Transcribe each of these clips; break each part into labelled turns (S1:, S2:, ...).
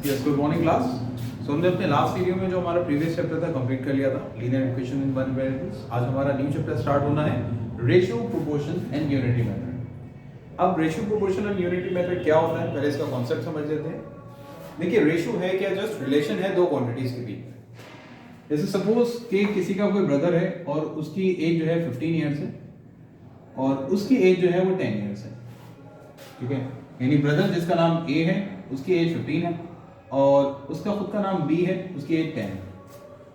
S1: Yes, good morning class. So हमने अपने last video में जो हमारा प्रीवियस चैप्टर था कंप्लीट कर लिया था, linear equation in one variables. आज हमारा न्यू चैप्टर स्टार्ट होना है, ratio, proportion and unity method. अब ratio, proportion and unity method क्या होता है, पहले इसका कॉन्सेप्ट समझ लेते हैं। देखिए, रेशियो है क्या, जस्ट रिलेशन है दो क्वांटिटीज के बीच में। जैसे सपोज कि किसी का कोई ब्रदर है और उसकी एज जो है 15 ईयर्स है और उसकी एज जो है वो 10 ईयर्स है, ठीक है। यानी ब्रदर जिसका नाम ए है उसकी एज 15 है और उसका खुद का नाम बी है, उसकी एज 10 है।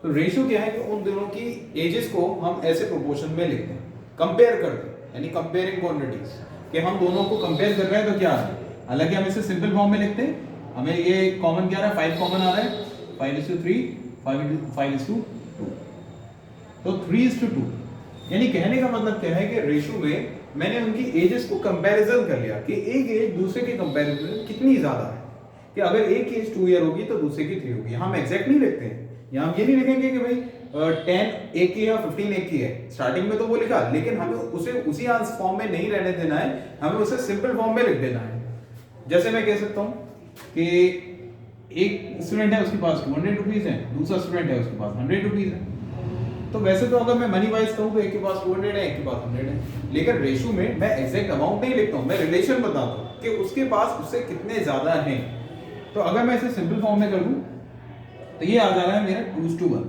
S1: तो रेशियो क्या है कि उन दोनों की एजेस को हम ऐसे प्रोपोर्शन में लिखते हैं, कंपेयर करते हैं, यानी कंपेयरिंग क्वांटिटीज कि हम दोनों को कंपेयर कर रहे हैं। तो क्या है, हालांकि हम इसे सिंपल फॉर्म में लिखते हैं, हमें ये कॉमन क्या आ रहा है, 5 कॉमन आ रहा है, 5:3, 5:2। तो 3:2, यानी कहने का मतलब क्या है कि रेशियो में मैंने उनकी एजेस को कंपैरिजन कर लिया कि एक एज दूसरे के कंपैरिजन में कितनी ज्यादा है। कि अगर एक की एज 2 ईयर होगी तो दूसरे की 3 होगी। हम एग्जैक्ट नहीं लिखते हैं, यहाँ हम ये नहीं लिखेंगे कि भाई 10 एक की है 15 एक की है। स्टार्टिंग में तो वो लिखा, लेकिन हमें उसे उसी फॉर्म में नहीं रहने देना है, हमें उसे सिंपल फॉर्म में लिख देना है। जैसे मैं कह सकता हूँ कि एक स्टूडेंट है उसके पास 200 रुपीज है, दूसरा स्टूडेंट है उसके पास 100 रुपीज है। तो वैसे तो अगर मैं मनी वाइज कहूँ तो एक के पास 200 है, एक के पास 100 है, लेकिन रेशियो में मैं एग्जैक्ट अमाउंट नहीं लिखता हूँ, मैं रिलेशन बताता हूँ कि उसके पास उससे कितने ज्यादा हैं। तो अगर मैं इसे सिंपल फॉर्म में कर दूं तो ये आ जा रहा है मेरा 2:1,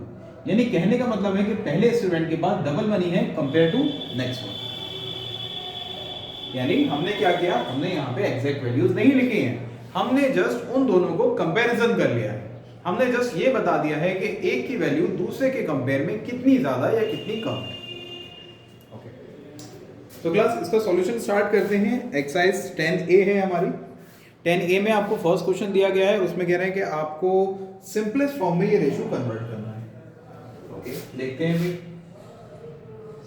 S1: यानी कहने का मतलब है कि पहले स्टूडेंट के पास डबल मनी है कंपेयर टू नेक्स्ट वन। यानी हमने क्या किया, हमने यहाँ पे एग्जैक्ट वैल्यूज नहीं लिखी हैं, हमने जस्ट उन दोनों को कंपैरिजन कर लिया है। हमने जस्ट ये बता दिया है कि एक की वैल्यू दूसरे के कंपेयर में कितनी ज्यादा या कितनी कम है। ओके, तो क्लास इसका सॉल्यूशन स्टार्ट करते हैं। एक्सरसाइज 10A है हमारी। 10A में आपको फर्स्ट क्वेश्चन दिया गया है, उसमें कह रहे हैं कि आपको सिंपलेस्ट फॉर्म में ये रेशियो कन्वर्ट करना है। ओके, देखते हैं भी।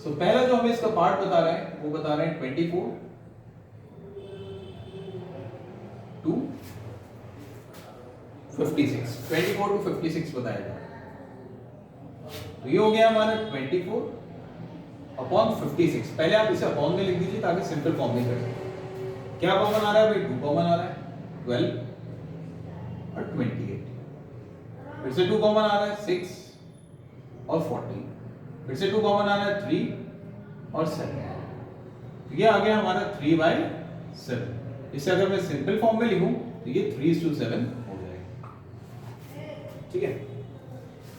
S1: सो पहला जो हमें इसका पार्ट बता रहे हैं वो बता रहे हैं 24 to 56, 24 to 56 बताया जाए। तो ये हो गया हमारा 24/56। पहले आप इसे अपॉन में लिख दीजिए ताकि सिंपल फॉर्म में कर सकें। क्या कॉमन आ रहा है भाई, 2 कॉमन आ रहा है, 12 और 28। फिर से 2 कॉमन आ रहा है, 6 और 14। फिर से 2 कॉमन आ रहा है, 3 और 7। तो ये आ गया हमारा 3/7। इसे अगर मैं सिंपल फॉर्म में लिखूं तो ये 3:7 हो जाएगा, ठीक है।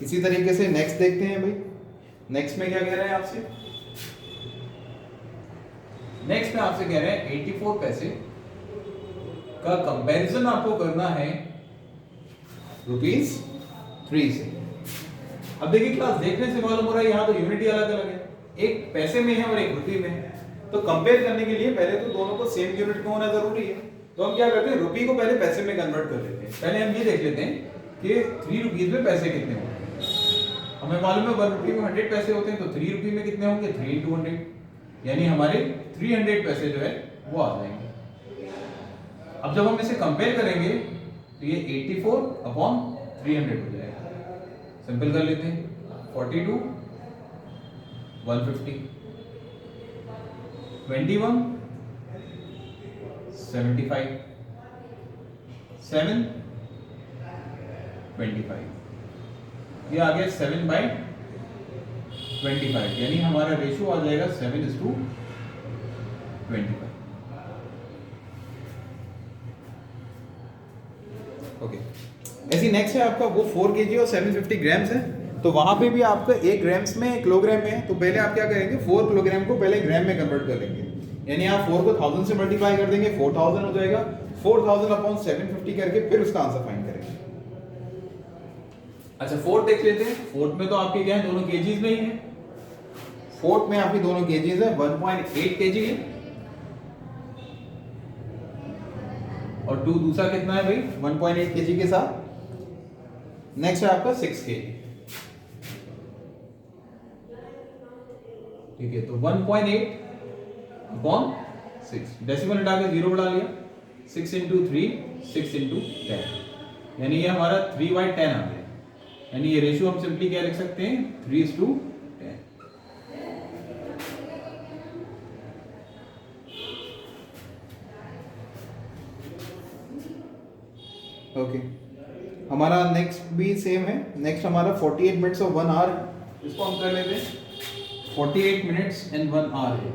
S1: इसी तरीके से नेक्स्ट देखते हैं भाई। नेक्स्ट में क्या कह रहे हैं आपसे, नेक्स्ट में आपसे कह रहे हैं 84 पैसे का कंपैरिजन आपको करना है ₹3 से। अब देखिए क्लास, देखने से मालूम हो रहा है यहाँ तो यूनिटी अलग अलग है, एक पैसे में है और एक रुपये में है। तो कंपेयर करने के लिए पहले तो दोनों को सेम यूनिट में होना जरूरी है। तो हम क्या करते हैं, रुपये को पहले पैसे में कन्वर्ट कर लेते हैं। पहले हम ये देख लेते हैं कि 3 रुपीज में पैसे कितने होंगे। हमें मालूम है 1 रुपये में 100 पैसे होते हैं, तो 3 रुपये में कितने होंगे, 3 × 100, यानी हमारे 300 पैसे जो है वो आ जाएंगे। अब जब हम इसे कंपेयर करेंगे तो ये 84/300 हो जाएगा। सिंपल कर लेते हैं, 42 150, 21 75, 7 25। ये आ गया 7/25, यानी हमारा रेशियो आ जाएगा 7:25। ओके, ऐसी नेक्स्ट है आपका वो 4 kg और 750 ग्राम्स है। तो वहां पे भी आपका 1 ग्राम्स में किलोग्राम में है। तो पहले आप क्या करेंगे, 4 किलोग्राम को पहले ग्राम में कन्वर्ट कर लेंगे, यानी आप 4 को 1000 से मल्टीप्लाई कर देंगे, 4000 हो जाएगा। 4000/750 करके फिर उसका आंसर फाइंड करेंगे। अच्छा, फोर्थ देख लेते हैं। फोर्थ में तो आपके क्या है, दोनों केजीज में ही है। फोर्थ में आपकी दोनों केजीज है, 1.8 kg है और 2 दूसरा कितना है भाई, 1.8 kg के साथ। नेक्स्ट है आपका 6 kg, ठीक है। तो 1.8/6, डेसिमल हटा के 0 बढ़ा लिया, 6 × 3 6 × 10, यानी ये हमारा 3/10 आ गया। यानी ये रेशियो हम सिंपली क्या लिख सकते हैं, 3:10। ओके, हमारा नेक्स्ट भी सेम है, नेक्स्ट हमारा 48 मिनट्स और 1 आवर, इसको हम कर लेते हैं 48 मिनट्स एंड 1 आवर है।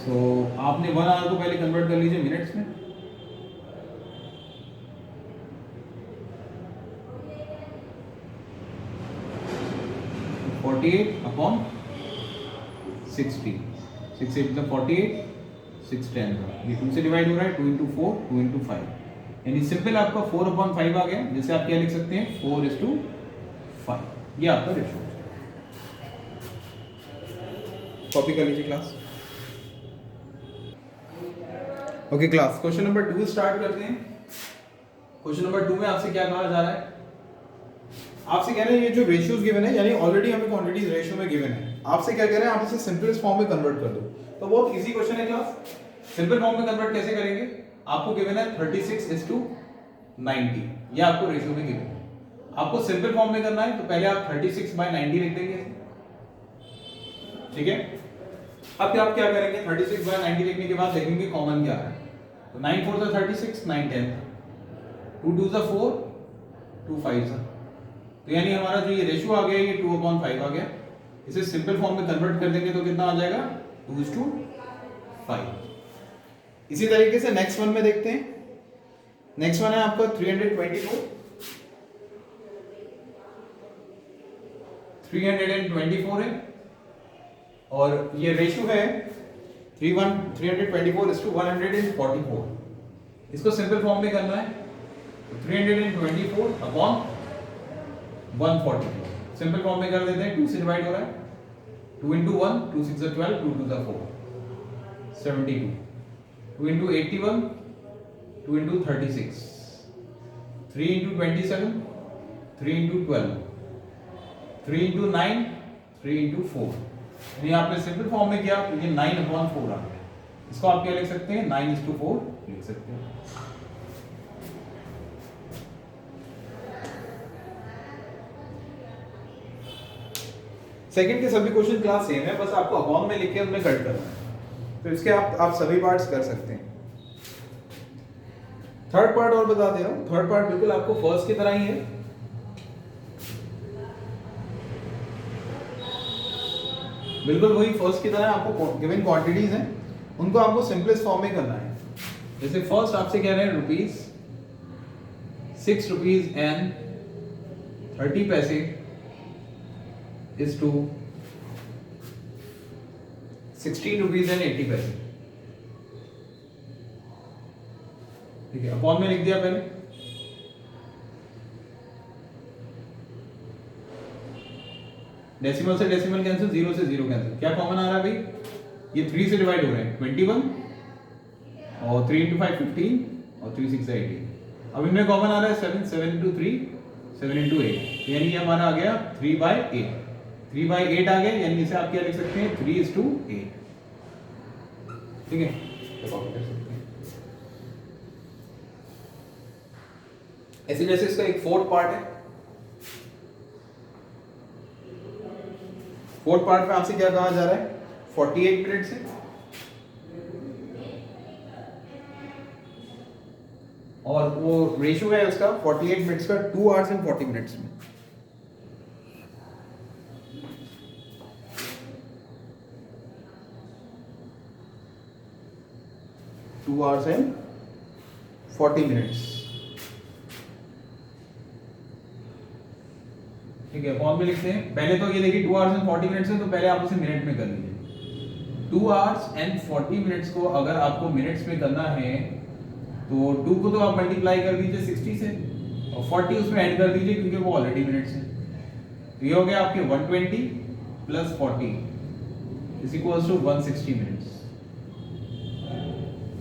S1: तो आपने 1 आवर को पहले कन्वर्ट कर लीजिए मिनट्स में। फोर्टी एट अपॉन 60, 6 8 मतलब 48, 6 10, ये 2 से डिवाइड हो रहा है, 2 इंटू 4, 2 इंटू 5, यानी सिंपल आपका 4 अपॉन 5 आ गया, जिसे आप क्या लिख सकते हैं 4:5, ये आपका रेशियो। कॉपी कर लीजिए class. Okay class, question number 2 start करते हैं। क्वेश्चन नंबर 2 में आपसे क्या कहा जा रहा है, आपसे कह रहे हैं ये जो रेशियोज गिवन है, यानी ऑलरेडी हमें क्वांटिटीज रेशियो में गिवन है, आपसे क्या कह रहे हैं आप इसे सिंपलेस्ट फॉर्म में कन्वर्ट कर दो। तो बहुत इजी क्वेश्चन है क्लास। सिंपल फॉर्म में कन्वर्ट कैसे करेंगे, आपको गिवन है 36:90, ये आपको रेशियो में गिवन है, आपको सिंपल फॉर्म में करना है, तो पहले आप 36/90 लिख देंगे, ठीक है। अब आप क्या करेंगे, 36/90 लिखने के बाद देखेंगे कॉमन क्या है, तो 9 4 36, 9 10, 2 2 4, 2 5, तो यानी हमारा जो ये रेशियो आ गया ये 2/5 आ गया। इसे सिंपल फॉर्म में कन्वर्ट कर देंगे तो कितना आ जाएगा 2:5। इसी तरीके से नेक्स्ट वन में देखते हैं। नेक्स्ट वन है आपका 324 है, और ये रेशियो है 324:144। इसको सिंपल फॉर्म में करना है, तो 324/144 सिंपल फॉर्म में कर देते हैं, 2 से डिवाइड हो रहा है, 2 into 1, 2 6 12, 2 2 4, 72, 2 into 81, 2 into 36, 3 into 27, 3 into 12, 3 into 9, 3 into 4, यानी आपने सिंपल फॉर्म में किया तो ये 9/4 आ गया। इसको आप क्या लिख सकते हैं 9:4 लिख सकते हैं। सेकंड के सभी क्वेश्चन क्लास सेम है, बस आपको अपॉन में लिख के उनमें कट करना है, तो इसके आप सभी पार्ट्स कर सकते हैं। थर्ड पार्ट और बता दे रहा हूं, थर्ड पार्ट बिल्कुल आपको फर्स्ट की तरह ही है, बिल्कुल वही फर्स्ट की तरह। आपको गिवन क्वांटिटीज हैं, उनको आपको सिंपलेस्ट फॉर्म में करना है। जैसे फर्स्ट आपसे कह रहे हैं ₹6.30 is to ₹16.80, ठीक है। अपॉन में लिख दिया पहले, डेसिमल से डेसिमल कैंसिल, 0 से 0 कैंसिल, क्या कॉमन आ रहा है भाई, ये 3 से डिवाइड हो रहे हैं 21, और 3 इंटू 5 15, और 3 6 18, अब इनमें कॉमन आ रहा है 7 7 इंटू 3, 7 इंटू 8, यानी ये हमारा आ गया 3/8, 3/8 आ गया, यानी इसे आप क्या लिख सकते हैं 3:8, ठीक है, तो कॉपी कर सकते हैं। ऐसे जैसे इसका एक फोर्थ पार्ट है, फोर्थ पार्ट में आपसे क्या कहा जा रहा है 48 मिनट से, और वो रेशियो है उसका 48 मिनट्स का 2 आवर्स एंड 40 मिनट्स में। टू आवर्स एंड 40 मिनट्स, ठीक है। फॉर्म में लिखते हैं, पहले तो ये देखिए 2 आवर्स एंड 40 मिनट्स है, तो पहले आप उसे मिनट में कर लीजिए। 2 आवर्स एंड 40 मिनट्स को अगर आपको मिनट्स में करना है, तो 2 को तो आप मल्टीप्लाई कर दीजिए 60 से, और 40 उसमें ऐड कर दीजिए क्योंकि वो ऑलरेडी मिनट्स है, तो ये हो गया आपके 120 plus 40 is equals to 160 minutes,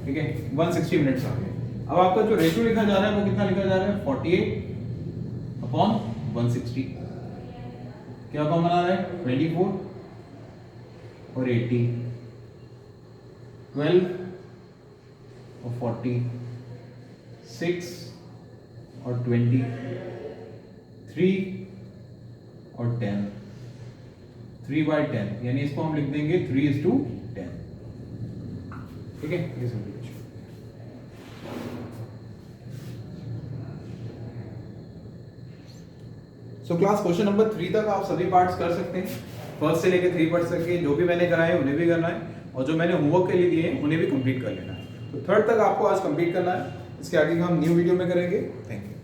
S1: ठीक है, 160 मिनट्स आ गए। अब आपका जो रेशियो लिखा जा रहा है वो कितना लिखा जा रहा है 48/160, क्या कॉमन आ रहा है 24 और 80, 12 और 40, 6 और 20, 3 और 10, 3/10, यानी इसको हम लिख देंगे 3:10। 10। ठीक है, ये simplification. So class question number 3 तक आप सभी पार्ट्स कर सकते हैं। फर्स्ट से लेकर 3 पार्ट्स तक के जो भी मैंने कराए उन्हें भी करना है, और जो मैंने होमवर्क के लिए दिए हैं उन्हें भी कंप्लीट कर लेना है। तो थर्ड तक आपको आज कंप्लीट करना है। इसके आगे हम न्यू वीडियो में करेंगे। Thank you.